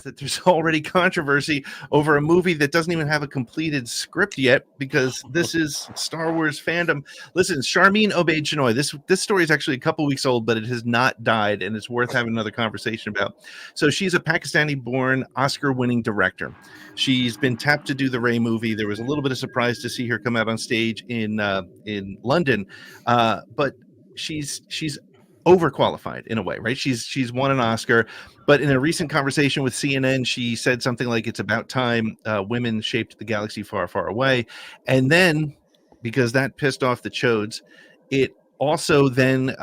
that there's already controversy over a movie that doesn't even have a completed script yet, because this is Star Wars fandom. Listen, Sharmeen Obaid-Chinoy, this story is actually a couple weeks old, but it has not died, and it's worth having another conversation about. So she's a Pakistani-born, Oscar-winning director. She's been tapped to do the Rey movie. There was a little bit of surprise to see her come out on stage in London, but she's overqualified in a way, right? She's won an Oscar, but in a recent conversation with CNN, she said something like, "It's about time women shaped the galaxy far, far away." And then, because that pissed off the chodes, it also then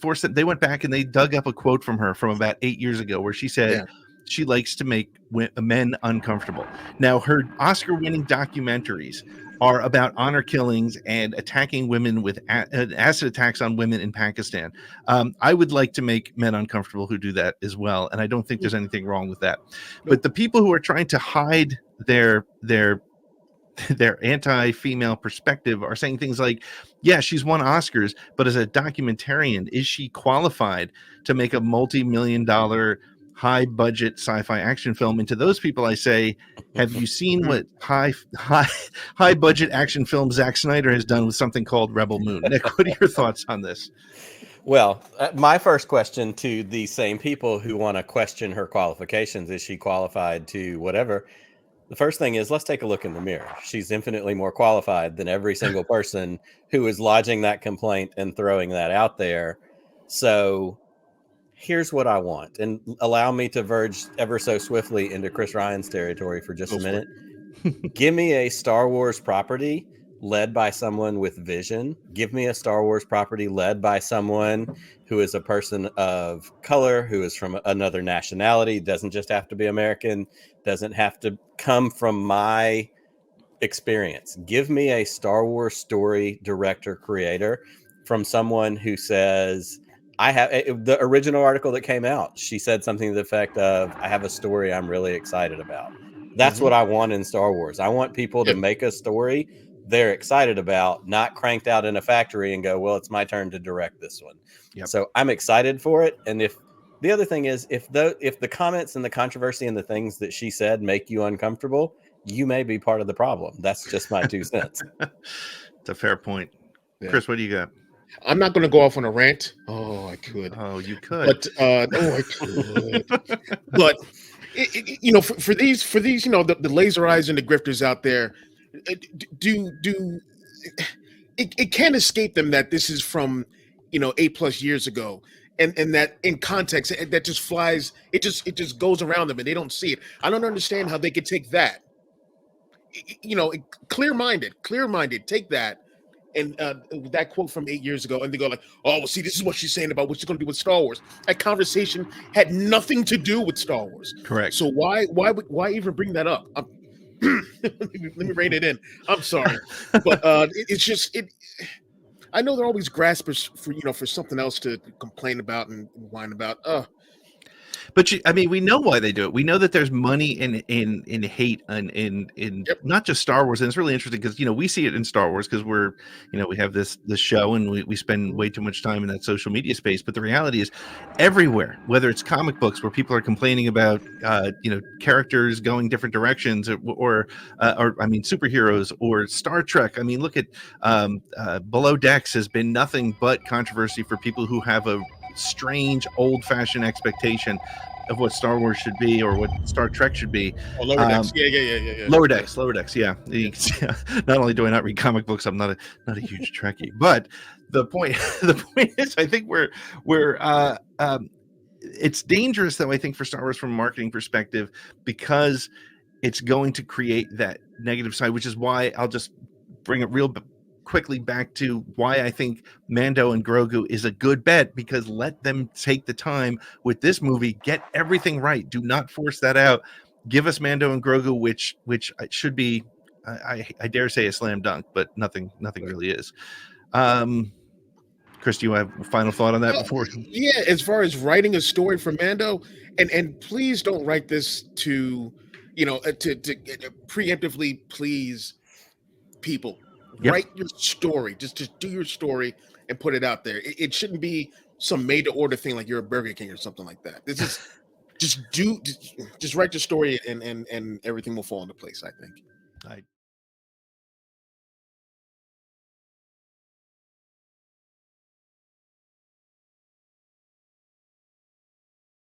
forced them. They went back and they dug up a quote from her from about 8 years ago, where she said she likes to make men uncomfortable. Now, her Oscar-winning documentaries are about honor killings and attacking women with acid attacks on women in Pakistan. I would like to make men uncomfortable who do that as well, and I don't think there's anything wrong with that. But the people who are trying to hide their anti-female perspective are saying things like, yeah, she's won Oscars, but as a documentarian, is she qualified to make a multi-million-dollar high-budget sci-fi action film? And to those people, I say, have you seen what high-budget action film Zack Snyder has done with something called Rebel Moon? Nick, what are your thoughts on this? Well, my first question to the same people who want to question her qualifications, is she qualified to whatever? The first thing is, let's take a look in the mirror. She's infinitely more qualified than every single person who is lodging that complaint and throwing that out there. So here's what I want, and allow me to verge ever so swiftly into Chris Ryan's territory for just a minute. Give me a Star Wars property led by someone with vision. Give me a Star Wars property led by someone who is a person of color, who is from another nationality. Doesn't just have to be American, doesn't have to come from my experience. Give me a Star Wars story director, creator from someone who says, I have the original article that came out. She said something to the effect of, I have a story I'm really excited about. That's what I want in Star Wars. I want people to make a story they're excited about, not cranked out in a factory and go, well, it's my turn to direct this one. So I'm excited for it. And if the other thing is, if the comments and the controversy and the things that she said make you uncomfortable, you may be part of the problem. That's just my 2 cents. It's a fair point. Chris, what do you got? I'm not going to go off on a rant. Oh, I could. Oh, you could. But I could. But for these, the laser eyes and the grifters out there, it can't escape them that this is from 8+ years ago, and that in context that just flies. It just goes around them and they don't see it. I don't understand how they could take that. Clear-minded, take that. And that quote from 8 years ago, and they go like, "Oh, well, see, this is what she's saying about what she's going to do with Star Wars." That conversation had nothing to do with Star Wars. Correct. So why even bring that up? Let me rein it in. I'm sorry, but it's just it. I know they're always graspers for something else to complain about and whine about. But we know why they do it. We know that there's money in hate and in not just Star Wars. And it's really interesting because we see it in Star Wars because we're we have this show and we spend way too much time in that social media space. But the reality is, everywhere, whether it's comic books where people are complaining about characters going different directions, or superheroes, or Star Trek. I mean, look at Below Decks has been nothing but controversy for people who have a strange old-fashioned expectation of what Star Wars should be or what Star Trek should be. Oh, Lower Decks. Yeah. Lower Decks, yeah. Not only do I not read comic books, I'm not a huge Trekkie. But the point is, I think we're it's dangerous, though, I think, for Star Wars from a marketing perspective, because it's going to create that negative side, which is why I'll just bring it real quickly back to why I think Mando and Grogu is a good bet, because let them take the time with this movie, get everything right. Do not force that out. Give us Mando and Grogu, which should be, I dare say, a slam dunk, but nothing really is. Chris, do you have a final thought on that before? Yeah, as far as writing a story for Mando, and please don't write this to preemptively please people. Yep. Write your story. Just do your story and put it out there. It shouldn't be some made to order thing like you're a Burger King or something like that. This is just write your story and everything will fall into place, I think. I